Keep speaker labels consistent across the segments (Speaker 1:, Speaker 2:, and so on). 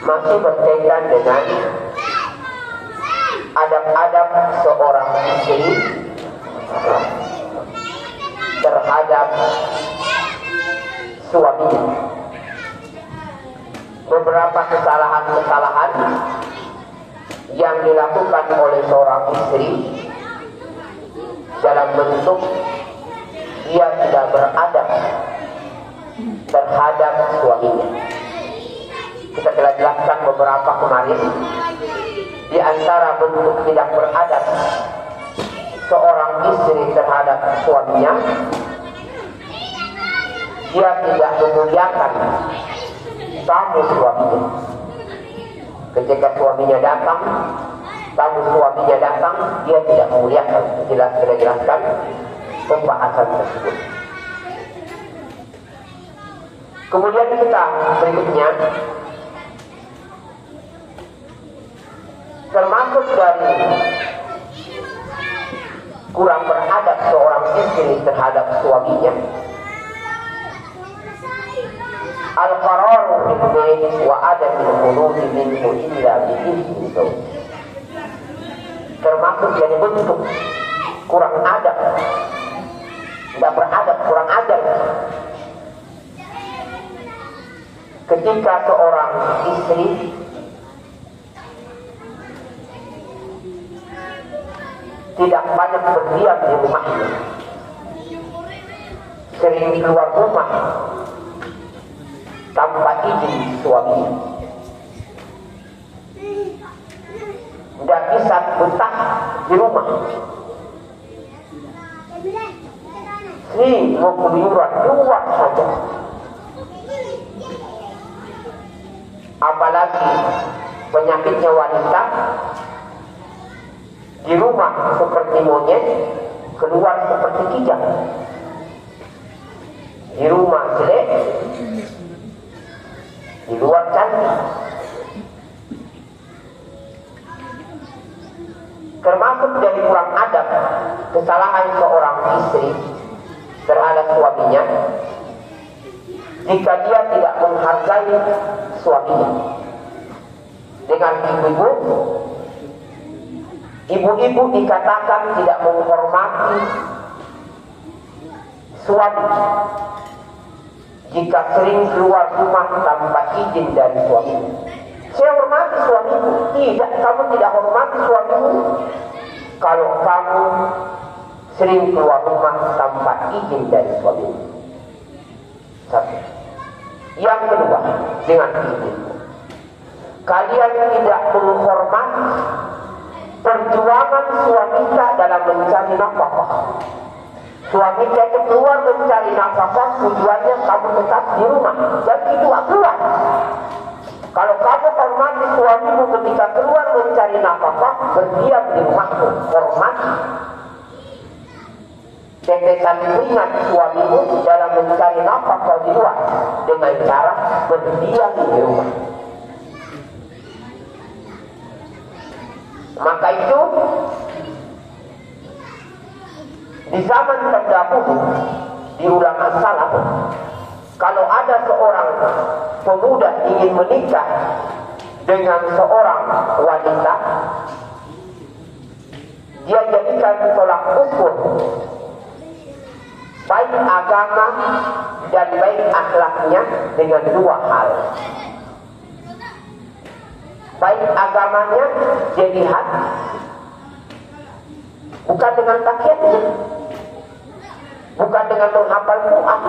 Speaker 1: masih berkaitan dengan adab-adab seorang istri terhadap suaminya. Beberapa kesalahan-kesalahan yang dilakukan oleh seorang istri dalam bentuk dia tidak beradab terhadap suaminya. Kita telah jelaskan beberapa kemarin. Di antara bentuk tidak beradab seorang istri terhadap suaminya, dia tidak memuliakan tamu suaminya. Ketika suaminya datang, tamu suaminya datang, dia tidak memuliakan. Kita jelaskan pembahasan tersebut. Kemudian kita berikutnya, termasuk dari kurang beradab seorang istri terhadap suaminya, al-qararu fil bait wa adamul khuruj minhu illa bi idzni zawj. Termasuk dari bentuk kurang adab, tidak beradab, kurang adab ketika seorang istri tidak banyak berdiam di rumahnya, sering keluar rumah tanpa izin suaminya, tidak bisa betah di rumah, sering mau keluyuran keluar saja. Apalagi penyakitnya wanita, di rumah seperti monyet, keluar seperti kijang. Di rumah jelek, di luar cantik. Termasuk dari kurang adab kesalahan seorang istri terhadap suaminya, jika dia tidak menghargai suaminya. Dengan ibu-ibu dikatakan tidak menghormati suami jika sering keluar rumah tanpa izin dari suaminya. Saya hormati suamimu. Tidak, kamu tidak hormati suamimu kalau kamu sering keluar rumah tanpa izin dari suamimu. Satu. Yang kedua, dengan izin, kalian tidak menghormati perjuangan suamita dalam mencari nafkah. Suamita itu keluar mencari nafkah, tujuannya kamu tetap di rumah dan itu keluar. Kalau kamu hormati suamimu ketika keluar mencari nafkah, berdiam di rumahmu, hormati. Tetesan ingat suamimu dalam mencari nafkah di luar dengan cara berdiam di rumah. Maka itu di zaman terdahulu, di ulama salaf, kalau ada seorang pemuda ingin menikah dengan seorang wanita, dia jadikan tolak ukur baik agama dan baik akhlaknya dengan dua hal. Baik agamanya, dia lihat bukan dengan pakaiannya, bukan dengan menghafal Quran,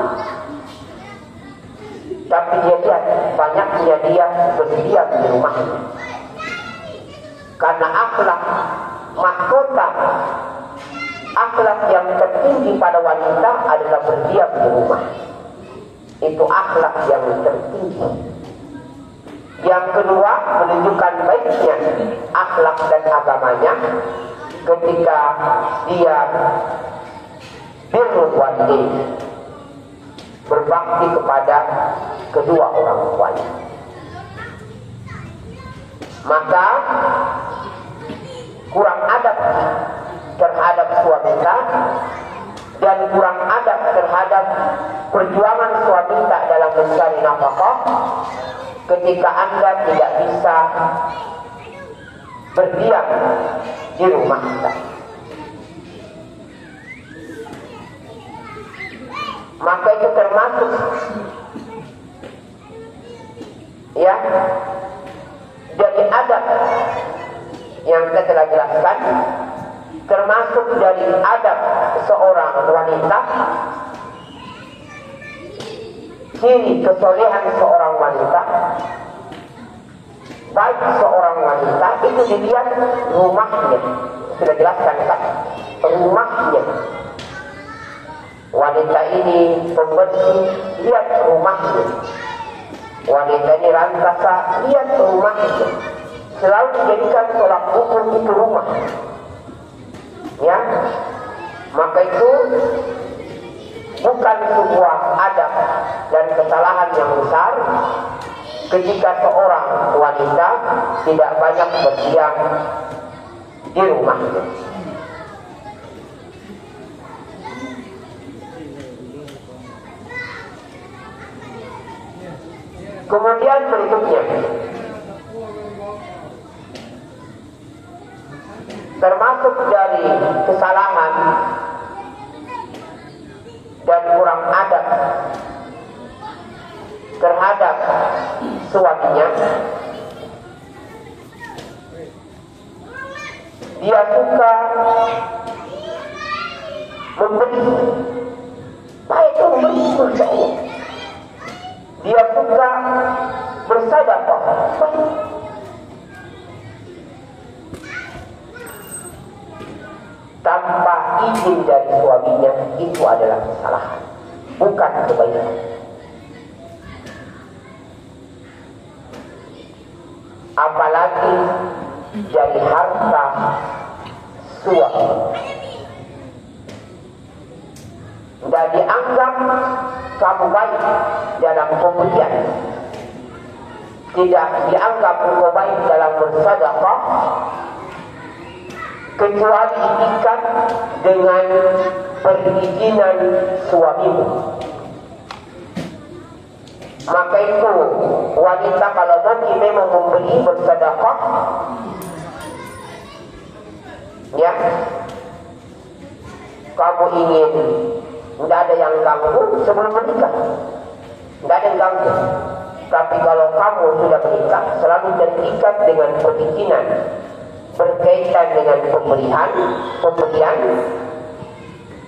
Speaker 1: tapi dia lihat banyaknya dia berdiam di rumahnya. Karena akhlak mahkota, akhlak yang tertinggi pada wanita adalah berdiam di rumah. Itu akhlak yang tertinggi. Yang kedua, menunjukkan baiknya akhlak dan agamanya ketika dia birrul walidain, berbakti kepada kedua orang tuanya. Maka kurang adab terhadap suamita dan kurang adab terhadap perjuangan suamita dalam mencari nafkah ketika Anda tidak bisa berdiam di rumah Anda. Maka itu termasuk ya dari adab yang kita telah jelaskan, termasuk dari adab seorang wanita, ciri kesolehan seorang wanita, baik seorang wanita itu dilihat rumahnya. Sudah jelaskan kan, rumahnya. Wanita ini pembersih, lihat rumahnya. Wanita ini rantasa, lihat rumahnya. Selalu dijadikan tolak ukur itu rumah. Ya, maka itu bukan sebuah adab dan kesalahan yang besar ketika seorang wanita tidak banyak berdiam di rumahnya. Kemudian berikutnya, termasuk dari kesalahan dan kurang adab terhadap suaminya, dia suka memberi, baik itu memberi Allah. Dia suka bersedekah tanpa izin dari suaminya, itu adalah kesalahan, bukan kebaikan. Apalagi dari harta suami, tidak dianggap kamu baik dalam pemberian, tidak dianggap kamu baik dalam bersedekah, kecuali diikat dengan perizinan suamimu. Maka itu wanita kalau nanti memang memberi bersedekah, ya, kamu ingin tidak ada yang ganggu sebelum menikah, tidak ada yang ganggu. Tapi kalau kamu sudah menikah, selalu terikat dengan perizinan berkaitan dengan pemberian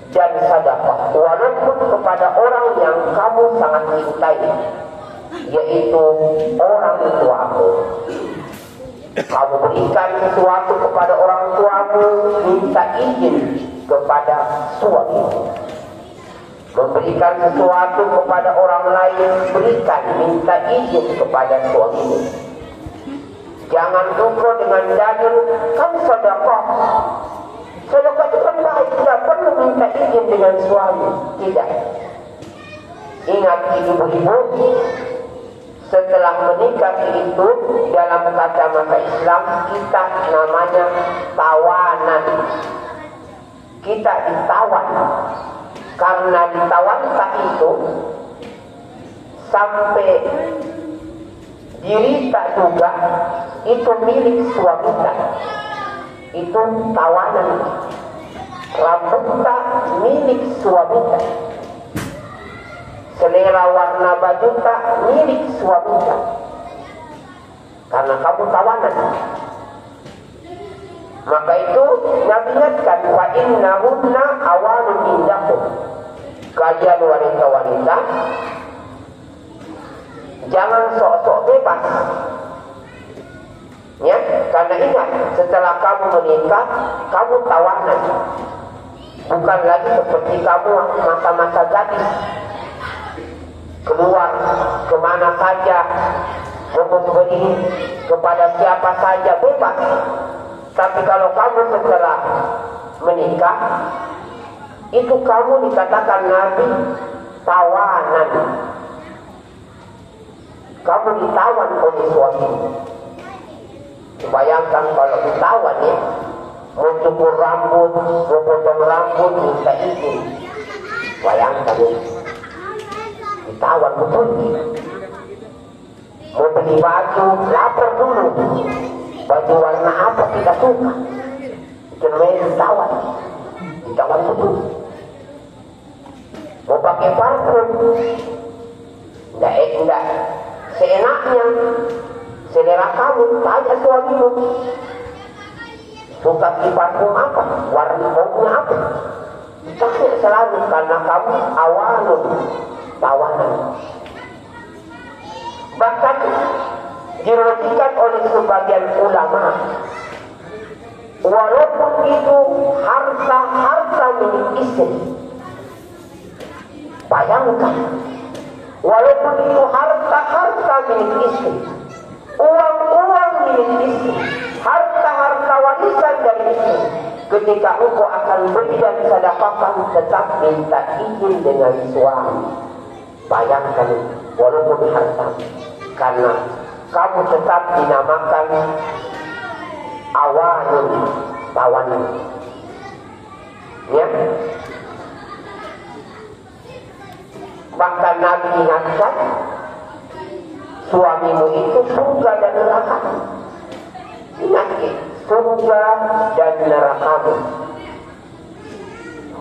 Speaker 1: dan sedekah, walaupun kepada orang yang kamu sangat cintai, yaitu orang tuamu. Kamu berikan sesuatu kepada orang tuamu, minta izin kepada suamimu. Memberikan sesuatu kepada orang lain, berikan, minta izin kepada suamimu. Jangan lupa dengan dalil kamu sedekah. Sedekah itu kan baik, tidak perlu minta izin dengan suami. Tidak. Ingat ibu-ibu, setelah menikah itu dalam kacamata Islam kita namanya tawanan. Kita ditawan. Karena ditawankah itu sampai diri tak juga itu milik suami kita. Itu tawanan. Rambut tak milik suami kita. Selera warna baju tak milik suami kita. Karena kamu tawanan. Maka itu Nabi ingatkan, wa innahunna awalun indakum. Kalian wanita-wanita jangan sok-sok bebas. Ya, karena ingat, setelah kamu menikah, kamu tawanan. Bukan lagi seperti kamu masa-masa gadis, keluar kemana saja, memberi kepada siapa saja, bebas. Tapi kalau kamu setelah menikah, itu kamu dikatakan Nabi tawanan. Kamu ditawan oleh suami. Bayangkan kalau ditawan, ya, mau cukur rambut, mau potong rambut, minta izin. Bayangkan, ya, ditawan betul. Mau beli baju, lapor dulu. Baju warna apa kita suka. Itu namanya ditawan. Ditawan betul. Mau pakai parfum, enggak seenaknya. Selera kamu, tanya suamimu. Suka di parfum apa? Warna baunya apa? Tanya selalu, karena kamu awalun tawanan. Bahkan diriwayatkan oleh sebagian ulama, walaupun itu harta milik istri, bayangkan, walaupun itu harta milik istri, uang milik istri, harta warisan dari istri, ketika engkau akan beri dan sedekahkan, tetap minta izin dengan suami. Bayangkan, walaupun harta, karena kamu tetap dinamakan awanun, tawanan. Ya. Bahkan Nabi ingatkan, suamimu itu surga dan neraka. Ingat, surga dan nerakamu.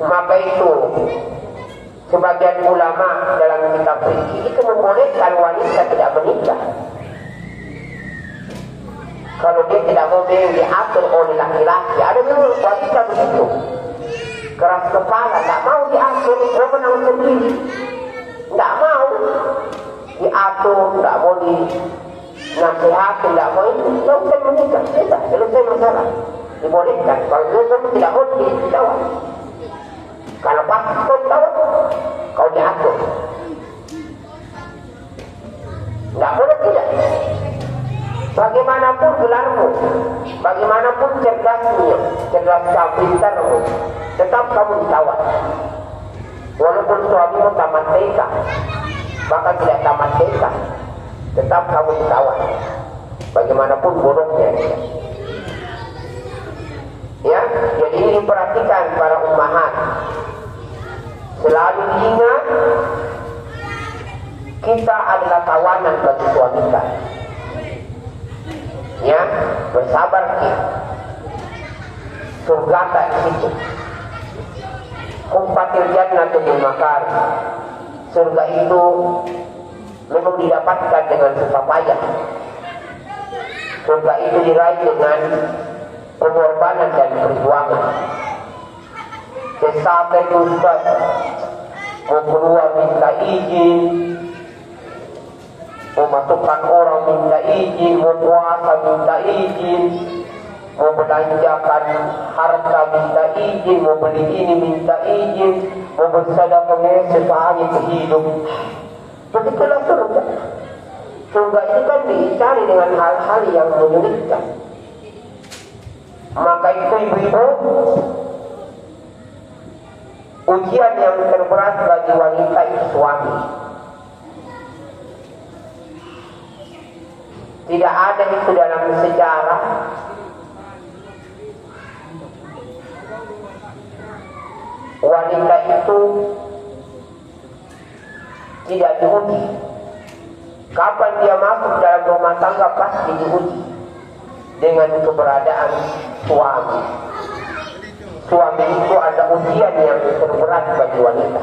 Speaker 1: Maka itu sebagian ulama dalam kitab fikih itu membolehkan wanita tidak menikah kalau dia tidak mau diatur oleh laki-laki. Ada memang wanita begitu, keras kepala, tidak mau diatur, mau menang sendiri, tidak mau diatur, tidak mau dinasihati, tidak mau itu, tidak usah menikah, tidak selesai masalah. Dibolehkan kalau dia tidak mau dijawab. Kalau pas kau tahu, kau diatur. Tidak boleh tidak. Bagaimanapun gelarmu, bagaimanapun cerdasnya, cerdas pintarmu, tetap kamu ditawan. Walaupun suamimu tamat TK, bahkan tidak tamat TK, tetap kamu ditawan. Bagaimanapun bodohnya. Ya, jadi ini diperhatikan para ummahat. Selalu ingat, kita adalah tawanan bagi suami kita. Ya, bersabar kita. Surga tak di situ. Kumpatil jannatul makar. Surga itu memang didapatkan dengan susah payah. Surga itu diraih dengan pengorbanan dan perjuangan. Sampai Ustaz mau keluar minta izin, mau masukkan orang minta izin, mau puasa minta izin, mau belanjakan harta minta izin, mau beli ini minta izin, mau bersedekah sehari hidup. Begitulah surga. Surga itu kan dicari dengan hal-hal yang menyulitkan. Maka itu ibu-ibu, ujian yang terberat bagi wanita itu suami. Tidak ada itu dalam sejarah wanita itu tidak diuji. Kapan dia masuk dalam rumah tangga pasti diuji dengan keberadaan suami. Suami itu ada ujian yang terberat bagi wanita.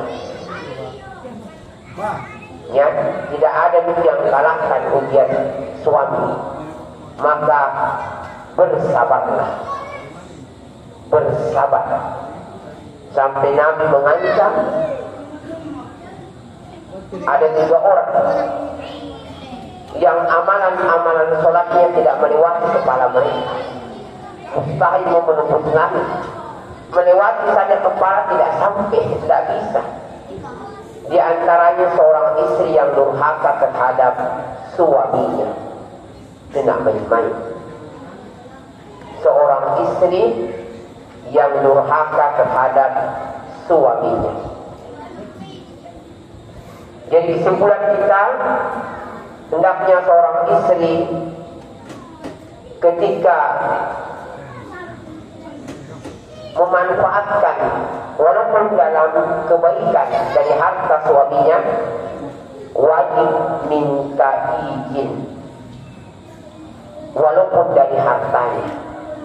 Speaker 1: Ya, tidak ada yang kalahkan ujian suami. Maka bersabarlah, bersabar. Sampai Nabi mengancam ada 3 orang yang amalan-amalan sholatnya tidak melewati kepala mereka. Mustahil mau menembus langit. Melewati saja kepala tidak sampai, tidak bisa. Di antaranya seorang istri yang durhaka terhadap suaminya, tidak main-main. Seorang istri yang durhaka terhadap suaminya. Jadi kesimpulan kita, hendaknya seorang istri ketika memanfaatkan walaupun dalam kebaikan dari harta suaminya, wajib minta izin walaupun dari hartanya,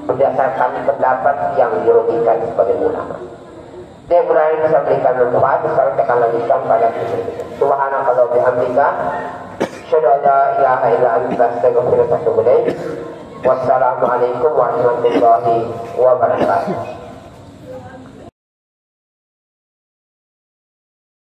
Speaker 1: berdasarkan pendapat yang dirugikan sebagai ulama. Dia berani bisa berikan manfaat, misalnya akan lanjutkan pada kita. Subhanakallah bihamdika, asyhadu an la ilaha illa anta, astaghfiruka wa atubu ilaik. Wassalamualaikum warahmatullahi wabarakatuh.